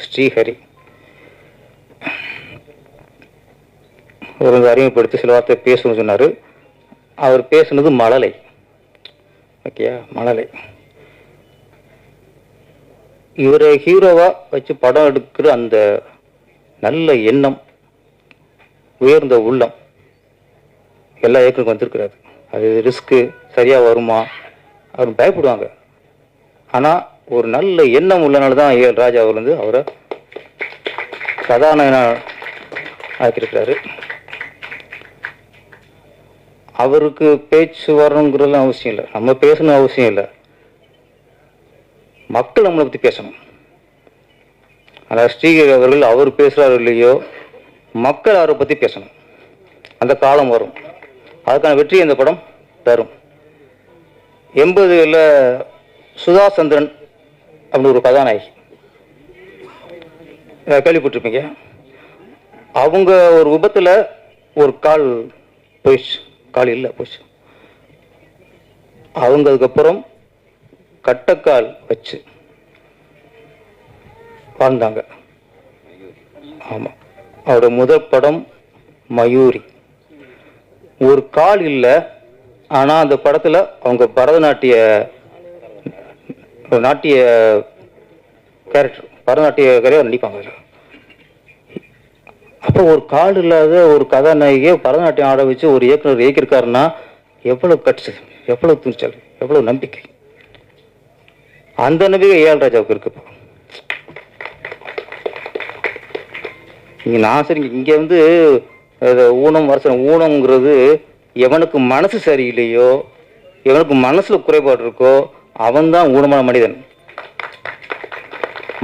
Speaker 2: ஸ்ரீஹரி ஒரு அறிமுகப்படுத்தி சில வார்த்தை பேசணும்னு சொன்னார். அவர் பேசுனது மழலை. ஓகேயா, மழலை. இவரை ஹீரோவா வச்சு படம் எடுக்கிற அந்த நல்ல எண்ணம், உயர்ந்த உள்ளம் எல்லா இயக்குனருக்கும் வந்திருக்கிறாரு. அது ரிஸ்க்கு சரியாக வருமா அவர் பயப்படுவாங்க. ஆனால் ஒரு நல்ல எண்ணம் உள்ளனால தான் ஏஎல் ராஜா அவர் வந்து அவரை கதாநாயகனாக ஆக்கியிருக்கிறாரு. அவருக்கு பேச்சு வரணுங்கிறதுலாம் அவசியம் இல்லை, நம்ம பேசணும் அவசியம் இல்லை. மக்கள் நம்மளை பற்றி பேசணும். அதாவது ஸ்ரீஹரி அவர்கள் அவர் பேசுகிறாரு இல்லையோ, மக்கள் அவரை பற்றி பேசணும். அந்த காலம் வரும், அதுக்கான வெற்றி இந்த படம் தரும். 80களில் சுதா சந்திரன் அப்படின்னு ஒரு கதாநாயகி கேள்விப்பட்டிருப்பீங்க. அவங்க ஒரு விபத்தில் ஒரு கால் போயிடுச்சு, கால் இல்லை போயிடுச்சு. அவங்க அதுக்கப்புறம் கட்டக்கால் வச்சு வாழ்ந்தாங்க. ஆமாம், அவரோட முதல் படம் மயூரி. ஒரு கால் இல்லை, ஆனால் அந்த படத்தில் அவங்க பரதநாட்டிய கேரக்டர், பரதநாட்டிய கரையாக நடிப்பாங்க. அப்போ ஒரு கால் இல்லாத ஒரு கதாநாயகியை பரதநாட்டியம் ஆட வச்சு ஒரு இயக்குனர் இயக்கியிருக்காருன்னா எவ்வளவு கட்சி, எவ்வளவு துணிச்சல், எவ்வளவு நம்பிக்கை. அந்த நம்பிக்கை ஏஎல் ராஜாவுக்கு இருக்குப்பா. நான் சரி, இங்கே வந்து ஊனம் வரசனம், ஊனம்ங்கிறது எவனுக்கு மனசு சரியில்லையோ, எவனுக்கு மனசில் குறைபாடு இருக்கோ அவன்தான் ஊனமான மனிதன்.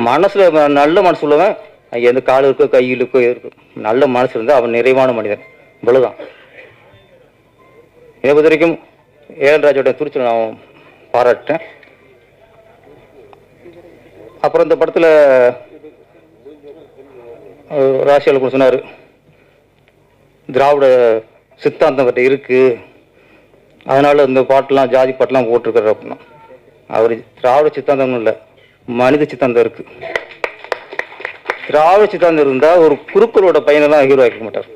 Speaker 2: மனசில் நல்ல மனசு உள்ளவன், எந்த கால் இருக்கோ கையில் இருக்கோ இருக்கோ, நல்ல மனசு இருந்தால் அவன் நிறைவான மனிதன். இவ்வளவுதான். இதை பொறுத்த வரைக்கும் ஏஎல் ராஜோட துணிச்சல் நான் பாராட்டேன். அப்புறம் இந்த படத்தில் ராசியால் சொன்னார், திராவிட சித்தாந்தம் கிட்ட இருக்கு, அதனால இந்த பாட்டெல்லாம் ஜாதி பாட்டெல்லாம் போட்டிருக்காரு அப்படின்னா. அவர் திராவிட சித்தாந்தம் இல்லை, மனித சித்தாந்தம் இருக்கு. திராவிட சித்தாந்தம் இருந்தால் ஒரு குருக்களோட பையனெல்லாம் ஹீரோ ஆக்க மாட்டார்.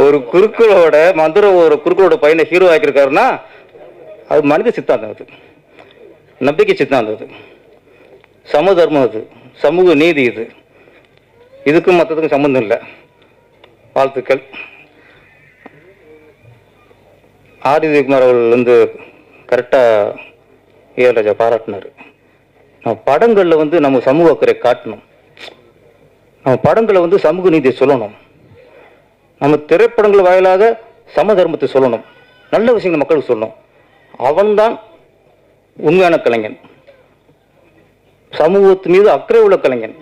Speaker 2: ஒரு குறுக்களோட பையனை ஹீரோ ஆக்கியிருக்காருன்னா அது மனித சித்தாந்தம், அது நம்பிக்கை சித்தாந்தம், அது சம தர்மம், அது சமூக நீதி, இதுக்கும் மற்றதுக்கும் சம்மந்தம் இல்லை. வாழ்த்துக்கள். ஆர் விஜயகுமார் அவர்கள் வந்து கரெக்டாக ஏ ராஜா பாராட்டினார். நம்ம படங்களில் நம்ம சமூக அக்கறை காட்டணும், நம்ம படங்களை சமூக நீதியை சொல்லணும், நம்ம திரைப்படங்கள் வாயிலாக சம தர்மத்தை சொல்லணும், நல்ல விஷயங்கள் மக்களுக்கு சொல்லணும். அவன்தான் உண்மையான கலைஞன், சமூகத்து மீது அக்கறை உள்ள கலைஞன்.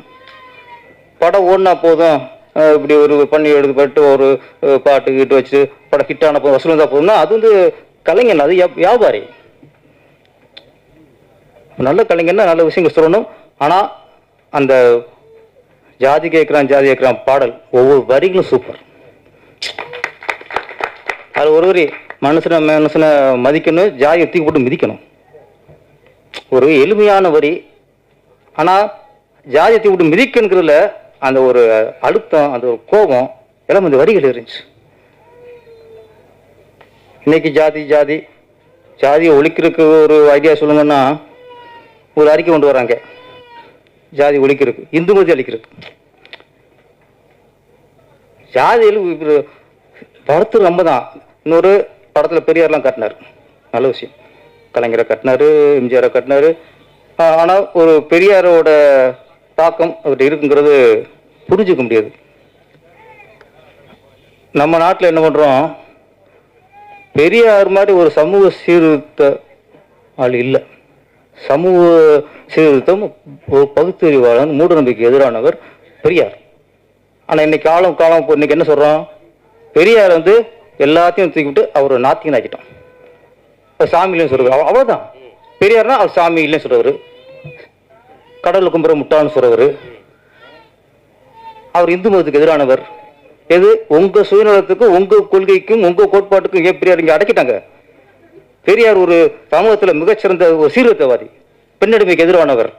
Speaker 2: படம் ஓடினா போதும், இப்படி ஒரு பண்ணி எடுத்துப்பட்டு ஒரு பாட்டு கிட்டு வச்சு படம் ஹிட்டான போதும் வசூல் தான் போதும்னா அது கலைஞன், அது வியாபாரி. நல்ல கலைஞன்னா நல்ல விஷயங்கள் சொல்லணும். ஆனால் அந்த ஜாதி கேட்குறான் பாடல் ஒவ்வொரு வரிகளும் சூப்பர். அது ஒரு வரி மனுஷனை மதிக்கணும், ஜாதியை தூக்கி போட்டு மிதிக்கணும். ஒரு எளிமையான வரி, ஆனால் ஜாதியை தூக்கி போட்டு மிதிக்கணுங்கிறதுல அந்த ஒரு அழுத்தம், அந்த ஒரு கோபம் எல்லாம் இந்த வரிகள் இருந்துச்சு. இன்னைக்கு ஜாதியை ஒழிக்கிறதுக்கு ஒரு ஐடியா சொல்லுங்கன்னா ஒரு அறிக்கை கொண்டு வராங்க, ஜாதி ஒழிக்கிறதுக்கு, இந்து மதி அழிக்கிறதுக்கு. ஜாதியில் படத்து ரொம்ப தான். இன்னொரு படத்தில் பெரியார்லாம் கட்டினார், நல்ல விஷயம். கலைஞரை கட்டினார், எம்ஜிஆரை கட்டினார். ஆனால் ஒரு பெரியாரோட தாக்கம் அவர்கிட்ட இருக்குங்கிறது புரிஞ்சுக்க முடியாது. நம்ம நாட்டில் என்ன பண்ணுறோம், பெரியார் மாதிரி ஒரு சமூக சீர்திருத்த ஆள் இல்லை. சமூக சீர்திருத்தம், ஒரு பகுத்தறிவாளன், மூட நம்பிக்கை எதிரானவர் பெரியார். ஆனால் இன்னைக்கு காலம் இன்னைக்கு என்ன சொல்கிறோம், பெரியார் எல்லாத்தையும் தூக்கிவிட்டு அவர் நாத்திகன் ஆக்கிட்டோம். சாமி இல்லைன்னு சொல்றவர், அவ்வளோதான். பெரியார்னா அவர் சாமி இல்லைன்னு சொல்றவர், கடவுள் கும்புற முட்டான்னு சொல்றவர், அவர் இந்து மதத்துக்கு எதிரானவர். எது உங்க சுயநலத்துக்கும் உங்க கொள்கைக்கும் உங்க கோட்பாட்டுக்கும் ஏன் பெரியார் இங்கே அடக்கிட்டாங்க? பெரியார் ஒரு சமூகத்தில் மிகச்சிறந்த ஒரு சீர்திருத்தவாதி, பெண்ணடிமைக்கு எதிரானவர்,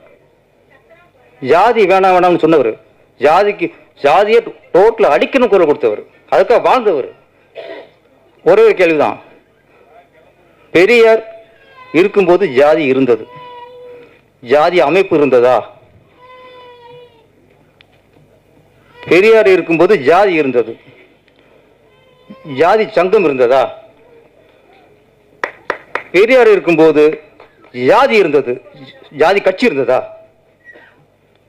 Speaker 2: ஜாதி வேணாம்னு சொன்னவர், ஜாதியை டோட்டல் அடிக்கணும் குரல் கொடுத்தவர், அதுக்காக வாழ்ந்தவர். ஒரே கேள்விதான், பெரியார் இருக்கும்போது ஜாதி இருந்தது, ஜாதி அமைப்பு இருந்ததா? பெரியார் இருக்கும்போது ஜாதி இருந்தது, ஜாதி சங்கம் இருந்ததா? பெரியார் இருக்கும்போது ஜாதி இருந்தது, ஜாதி கட்சி இருந்ததா?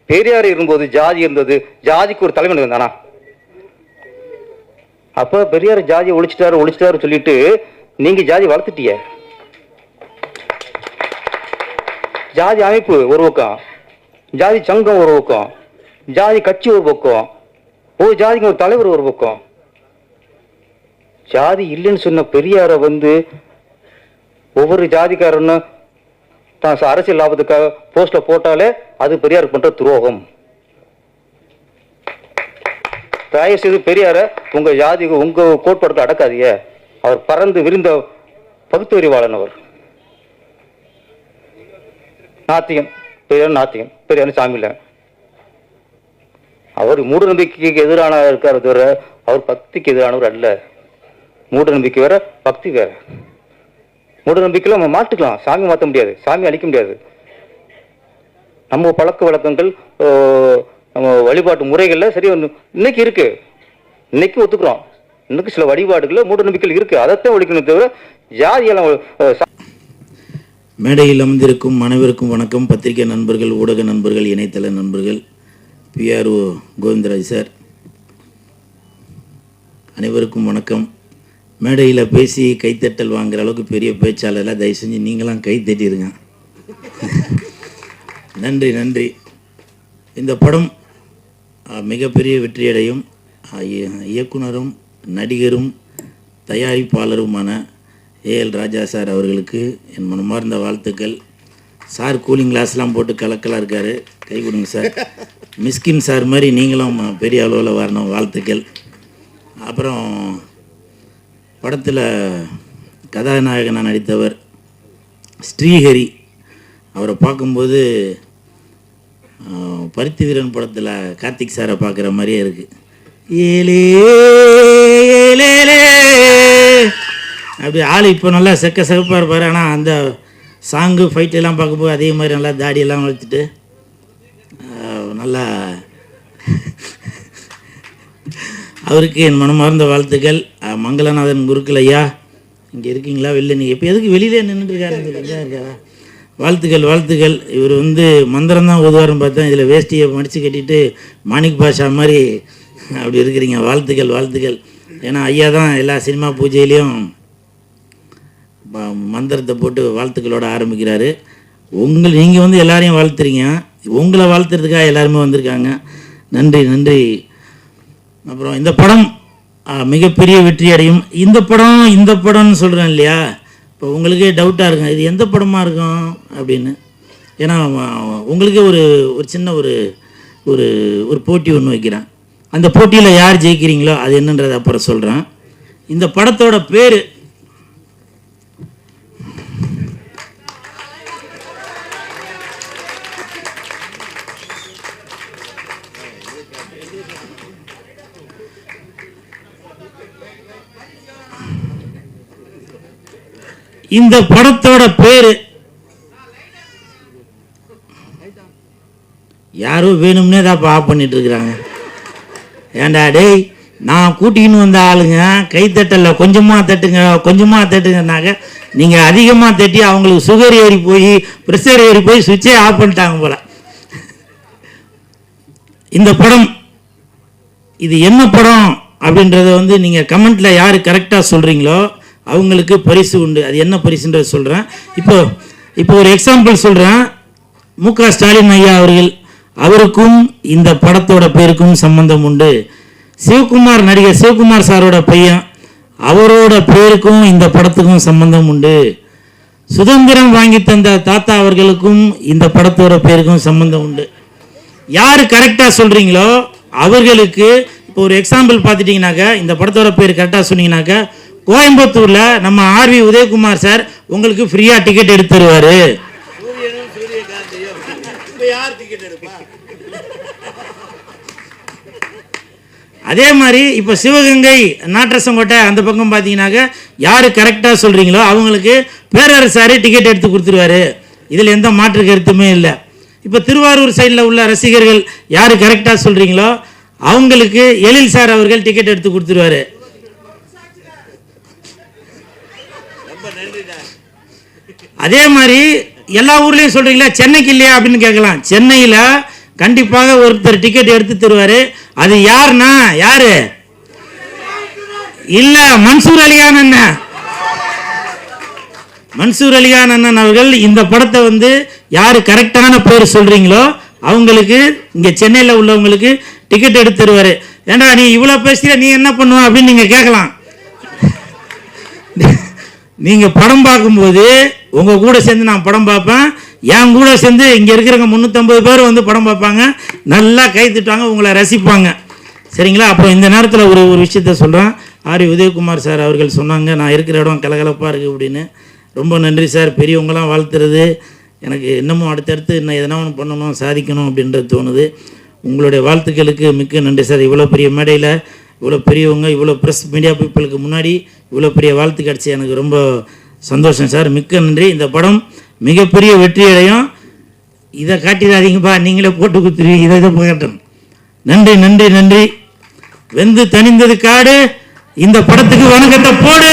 Speaker 2: பெரியார் இருக்கும்போது ஜாதி இருந்தது, ஜாதிக்கு ஒரு தலைவன் இருந்தானா? அப்ப பெரியார் ஜாதியை ஒழிச்சிட்டாரு சொல்லிட்டு நீங்க ஜாதி வளர்த்துட்டிய. ஜாதி அமைப்பு ஒரு பக்கம், ஜாதி சங்கம் ஒரு பக்கம், ஜாதி கட்சி ஒரு பக்கம், ஒரு ஜாதிக்கு ஒரு தலைவர் ஒரு பக்கம். ஜாதி இல்லைன்னு சொன்ன பெரியார ஒவ்வொரு ஜாதிக்காரனும் தான் அரசியல் லாபத்துக்காக போஸ்ட்ல போட்டாலே அது பெரியார் பண்ற துரோகம். தயவு செய்து பெரியார உங்க ஜாதிக்கு உங்க கோட்பாடுக்கு அடக்காதீங்க. அவர் பறந்து விரிந்த பகுத்தறிவாளன், அவர் நாத்திகன். பெரியார் சாமி இல்லை. அவர் மூட நம்பிக்கைக்கு எதிரான இருக்காரு தவிர அவர் பக்திக்கு எதிரானவர் அல்ல. மூட நம்பிக்கை வேற, பக்தி வேற. மூட நம்பிக்கையில நம்ம மாட்டுக்கலாம், சாமி மாற்ற முடியாது, சாமி அழிக்க முடியாது. நம்ம பழக்க வழக்கங்கள், நம்ம வழிபாட்டு முறைகள்ல சரி இன்னைக்கு இருக்கு, இன்னைக்கு ஒத்துக்கிறோம். இன்னைக்கு சில வழிபாடுகள் மூட நம்பிக்கைகள் இருக்கு, அதைத்தான் ஒழிக்கணும் தவிர ஜாதியெல்லாம்.
Speaker 3: மேடையில் அமர்ந்திருக்கும் அனைவருக்கும் வணக்கம். பத்திரிகை நண்பர்கள், ஊடக நண்பர்கள், இணையதள நண்பர்கள், PRO கோவிந்தராஜ் சார் அனைவருக்கும் வணக்கம். மேடையில் பேசி கைத்தட்டல் வாங்குற அளவுக்கு பெரிய பேச்சாளர்லாம் தயவு செஞ்சு நீங்களாம் கை தட்டிடுங்க. நன்றி. இந்த படம் மிகப்பெரிய வெற்றியடையும். இயக்குனரும் நடிகரும் தயாரிப்பாளருமான AL ராஜா சார் அவர்களுக்கு என் மனமார்ந்த வாழ்த்துக்கள். சார் கூலிங் கிளாஸ்லாம் போட்டு கலக்கலாக இருக்கார், கை கொடுங்க சார். மிஸ்கின் சார் மாதிரி நீங்களும் பெரிய அளவில் வரணும், வாழ்த்துக்கள். அப்புறம் படத்தில் கதாநாயகனாக நடித்தவர் ஸ்ரீஹரி, அவரை பார்க்கும்போது பருத்தி வீரன் படத்தில் கார்த்திக் சாரை பார்க்குற மாதிரியே இருக்குது. ஏலே ஏலேலே அப்படி ஆள் இப்போ நல்லா செகப்பாக இருப்பார். ஆனால் அந்த சாங்கு ஃபைட்டெல்லாம் பார்க்கும்போது அதே மாதிரி நல்லா தாடியெல்லாம் வளர்த்துட்டு நல்லா அவருக்கு என் மனமார்ந்த வாழ்த்துக்கள். மங்களநாதன் குருக்கள் ஐயா இங்கே இருக்கீங்களா? வெளில நீங்கள் இப்போ எதுக்கு வெளியிலே நின்றுட்டுருக்காருன்னு இருக்காரா? வாழ்த்துக்கள் வாழ்த்துக்கள். இவர் மந்திரம் தான் ஓதுவார்னு பார்த்தேன், இதில் வேஷ்டியை மடித்து கட்டிட்டு மாணிக் பாஷா மாதிரி அப்படி இருக்கிறீங்க. வாழ்த்துக்கள் வாழ்த்துக்கள். ஏன்னா ஐயா தான் எல்லா சினிமா பூஜையிலையும் மந்திரத்தை போட்டு வாழ்த்துக்களோடு ஆரம்பிக்கிறாரு. நீங்கள் எல்லாரையும் வாழ்த்துறீங்க, உங்களை வாழ்த்துறதுக்காக எல்லாருமே வந்திருக்காங்க. நன்றி நன்றி. அப்புறம் இந்த படம் மிகப்பெரிய வெற்றி அடையும். இந்த படம்னு சொல்கிறேன் இல்லையா, இப்போ உங்களுக்கே டவுட்டாக இருக்கும் இது எந்த படமாக இருக்கும் அப்படின்னு. ஏன்னா உங்களுக்கே ஒரு சின்ன ஒரு போட்டி ஒன்று வைக்கிறேன். அந்த போட்டியில் யார் ஜெயிக்கிறீங்களோ அது என்னன்றதை அப்புறம் சொல்கிறேன். இந்த படத்தோட பேர் யாரோ வேணும்னே தான் ஆஃப் பண்ணிட்டு இருக்கிறாங்க. ஏண்டா டேய், நான் கூட்டிக்கின்னு வந்த ஆளுங்க கைத்தட்டல கொஞ்சமாக தட்டுங்கனாக்க நீங்கள் அதிகமாக தட்டி அவங்களுக்கு சுகர் ஏறி போய் ப்ரெஷர் ஏறி போய் சுவிட்சே ஆஃப் பண்ணிட்டாங்க போல. இந்த படம் இது என்ன படம் அப்படின்றத நீங்கள் கமெண்ட்டில் யார் கரெக்டாக சொல்கிறீங்களோ அவங்களுக்கு பரிசு உண்டு. அது என்ன பரிசுன்றதை சொல்கிறேன். இப்போ ஒரு எக்ஸாம்பிள் சொல்கிறேன். மு.க. ஸ்டாலின் ஐயா அவருக்கும் இந்த படத்தோட பேருக்கும் சம்பந்தம் உண்டு. நடிகர் சிவகுமார் சாரோட பையன், அவரோட பேருக்கும் இந்த படத்துக்கும் சம்பந்தம் உண்டு. சுதந்திரம் வாங்கி தந்த தாத்தா அவர்களுக்கும் இந்த படத்தோட பேருக்கும் சம்பந்தம் உண்டு. யார் கரெக்டாக சொல்கிறீங்களோ அவர்களுக்கு இப்போ ஒரு எக்ஸாம்பிள் பார்த்துட்டிங்கனாக்கா, இந்த படத்தோட பேர் கரெக்டாக சொன்னீங்கன்னாக்கா, கோயம்புத்தூரில் நம்ம ஆர்வி உதயகுமார் சார் உங்களுக்கு ஃப்ரீயாக டிக்கெட் எடுத்து தருவார். அதே மாதிரி இப்போ சிவகங்கை நாட்டரசங்கோட்டை அந்த பக்கம் பார்த்தீங்கன்னாக்க யார் கரெக்டாக சொல்கிறீங்களோ அவங்களுக்கு பேரரசாரே டிக்கெட் எடுத்து கொடுத்துருவாரு. இதில் எந்த மாற்று கருத்துமே இல்லை. இப்போ திருவாரூர் சைடில் உள்ள ரசிகர்கள் யார் கரெக்டாக சொல்கிறீங்களோ அவங்களுக்கு எழில் சார் அவர்கள் டிக்கெட் எடுத்து கொடுத்துருவாரு. அதே மாதிரி எல்லா ஊர்லேயும் சொல்கிறீங்களா, சென்னைக்கு இல்லையா அப்படின்னு கேட்கலாம். சென்னையில் கண்டிப்பாக ஒருத்தர் டிக்கெட் எடுத்து தருவார். அது யாருன்னா யாரு இல்லை, மன்சூர் அலிகான் அண்ணன். மன்சூர் அலிகான் அண்ணன் அவர்கள் இந்த படத்தை யார் கரெக்டான பேர் சொல்கிறீங்களோ அவங்களுக்கு இங்கே சென்னையில் உள்ளவங்களுக்கு டிக்கெட் எடுத்து தருவார். ஏண்டா நீ இவ்வளோ பேசுகிற, நீ என்ன பண்ணுவ அப்படின்னு நீங்கள் கேட்கலாம். நீங்கள் படம் பார்க்கும்போது உங்கள் கூட சேர்ந்து நான் படம் பார்ப்பேன், என் கூட சேர்ந்து இங்கே இருக்கிறவங்க 350 பேர் படம் பார்ப்பாங்க, நல்லா கை தட்டுவாங்க, உங்களை ரசிப்பாங்க. சரிங்களா? அப்புறம் இந்த நேரத்தில் ஒரு விஷயத்த சொல்கிறேன். ஆர்வி உதயகுமார் சார் அவர்கள் சொன்னாங்க, நான் இருக்கிற இடம் கலகலப்பாக இருக்குது அப்படின்னு. ரொம்ப நன்றி சார். பெரியவங்களாம் வாழ்த்துறது எனக்கு இன்னமும் அடுத்தடுத்து இன்னும் எதனா ஒன்று பண்ணணும், சாதிக்கணும் அப்படின்றது தோணுது. உங்களுடைய வாழ்த்துக்களுக்கு மிக்க நன்றி சார். இவ்வளோ பெரிய மேடையில் இவ்வளோ பெரியவங்க, இவ்வளோ ப்ரெஸ் மீடியா பீப்புளுக்கு முன்னாடி இவ்வளோ பெரிய வாழ்த்து கிடச்சி எனக்கு ரொம்ப சந்தோஷம் சார். மிக்க நன்றி. இந்த படம் மிகப்பெரிய வெற்றி அடையும். இதை காட்டிடாதீங்கப்பா, நீங்களே போட்டு கொடுத்துருவீங்க. இதை போகட்டும். நன்றி நன்றி நன்றி. வெந்து தணிந்தது காடு. இந்த படத்துக்கு வணக்கத்தை போடு.